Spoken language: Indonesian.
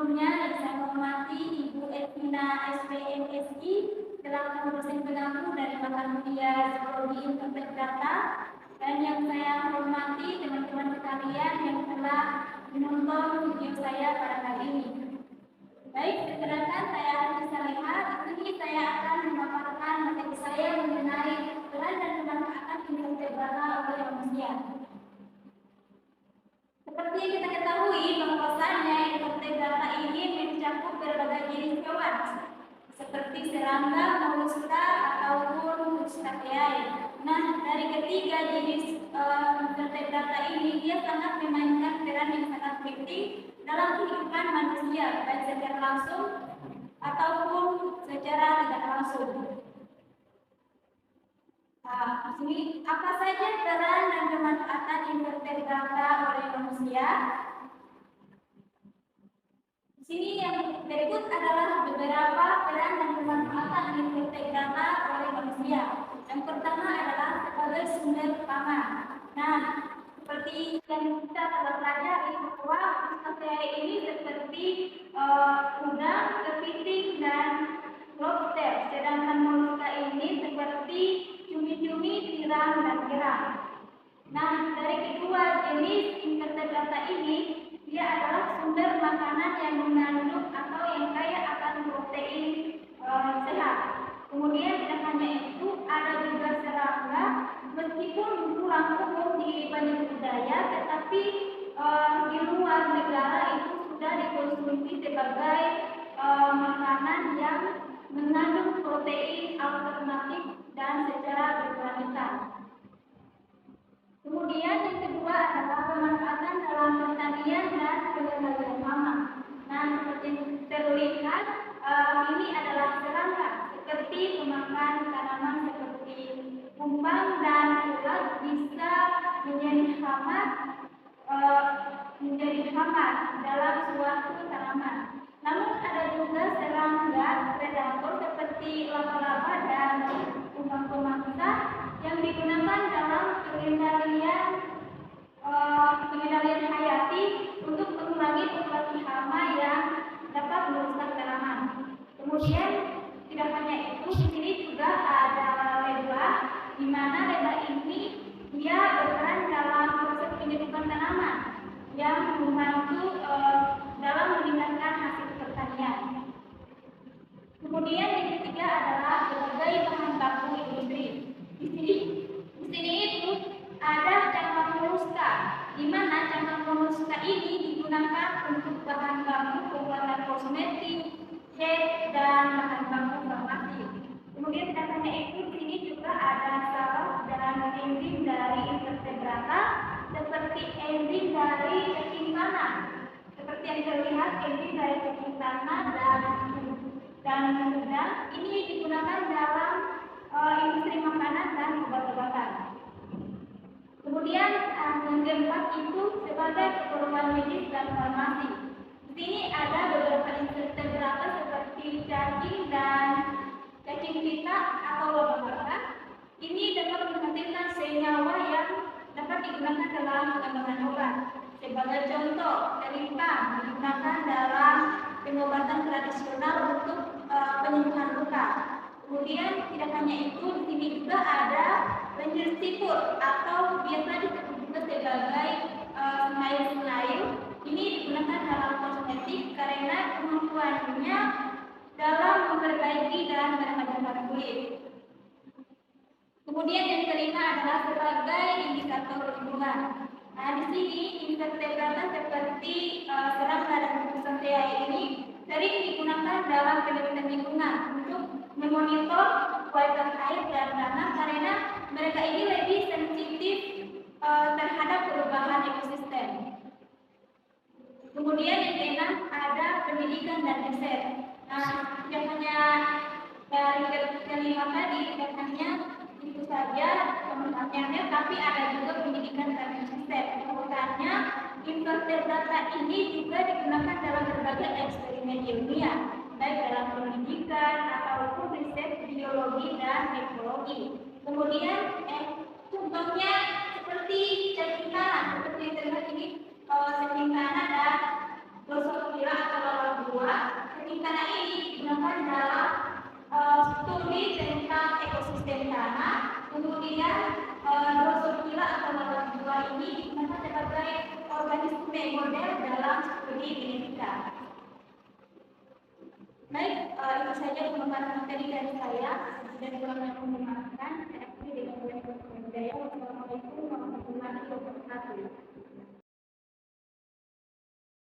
Sebelumnya yang saya hormati Ibu Edwina SPMSI selaku dosen pengampu dari mata kuliah Psikologi Interpret Data, dan yang saya hormati teman-teman sekalian yang telah menonton video saya pada kali ini. Baik, perkenalkan saya Arti Salihah. Di sini saya akan memaparkan materi saya mengenai peran dan pemanfaatan invertebrata oleh manusia. Seperti yang kita ketahui bahwasannya invertebrata ini mencakup berbagai jenis hewan seperti serangga, moluska ataupun Crustaceae. Nah, dari ketiga jenis invertebrata ini dia sangat memainkan peran yang sangat penting dalam kehidupan manusia, baik secara langsung ataupun secara tidak langsung. Di sini apa saja peran dan pemanfaatan invertebrata oleh manusia? Di sini yang berikut adalah beberapa peran dan pemanfaatan invertebrata oleh manusia. Yang pertama adalah sebagai sumber pangan. Nah, seperti yang kita telah pelajari bahwa Crustaceae ini seperti udang, kepiting, dan lobster. Sedangkan moluska ini seperti cumi-cumi, tiram, dan kerang. Nah, dari kedua jenis invertebrata ini, dia adalah sumber makanan yang mengandung atau yang kaya akan protein sehat. Kemudian tidak hanya itu, ada juga serangga, meskipun kurang umum di banyak budaya, tetapi di luar negara itu sudah dikonsumsi sebagai makanan yang mengandung protein alternatif dan secara berkualitas. Kemudian yang kedua adalah pemanfaatan dalam pertanian dan pengendalian hama. Nah, seperti terlihat ini adalah serangga seperti pemakan tanaman seperti kumbang dan ulat bisa menjadi hama dalam suatu tanaman. Namun ada juga serangga predator seperti laba-laba dan kumbang pemangsa yang digunakan dalam pengendalian hayati untuk mengurangi populasi hama yang dapat merusak tanaman. Kemudian tidak hanya itu, di sini juga ada lebah, di mana lebah ini dia berperan dalam proses penyusupan tanaman yang membantu dalam meningkatkan hasil pertanian. Kemudian yang ketiga adalah berbagai bahan baku industri. Di sini itu ada cangkang moluska, di mana cangkang moluska ini digunakan untuk bahan baku pembuatan kosmetik, cat, dan bahan baku farmasi. Kemudian tidak hanya itu, di sini juga ada saraf dan enzim dari invertebrata seperti enzim dari cacing tanah. Seperti yang terlihat, enzim dari cacing tanah dan udang ini digunakan dalam industri makanan dan obat-obatan. Kemudian yang keempat itu sebagai keperluan medis dan farmasi. Di sini ada beberapa invertebrata seperti cacing dan cacing pita atau laba-laba. Ini dapat menghasilkan senyawa yang dapat digunakan dalam pengembangan obat. Sebagai contoh, telintang digunakan dalam pengobatan tradisional untuk penyembuhan luka. Kemudian tidak hanya itu, di sini juga ada lendir siput atau biasa disebut juga sebagai snail. Ini digunakan dalam kosmetik karena kemampuannya dalam memperbaiki dan meremajakan kulit. Kemudian yang kelima adalah sebagai indikator lingkungan. Nah, di sini invertebrata seperti serangga dan Crustaceae ini sering digunakan dalam penelitian lingkungan untuk memonitor kualitas air dan tanah karena mereka ini lebih sensitif terhadap perubahan ekosistem. Kemudian yang keenam ada pendidikan dan riset. Nah, tidak hanya dari kelima tadi, tidak hanya itu saja pemanfaatannya, tapi ada juga pendidikan dan riset. Kemudiannya invertebrata ini juga digunakan dalam berbagai eksperimen ilmiah, baik dalam pendidikan ataupun riset biologi dan ekologi. Kemudian contohnya seperti cacing tanah, seperti yang terlihat ini cacing tanah dan drosophila atau ini digunakan sebagai organisme model dalam studi genetika. Baik, itu saja pengembangan materi dari saya dan kurangnya mohon maaf.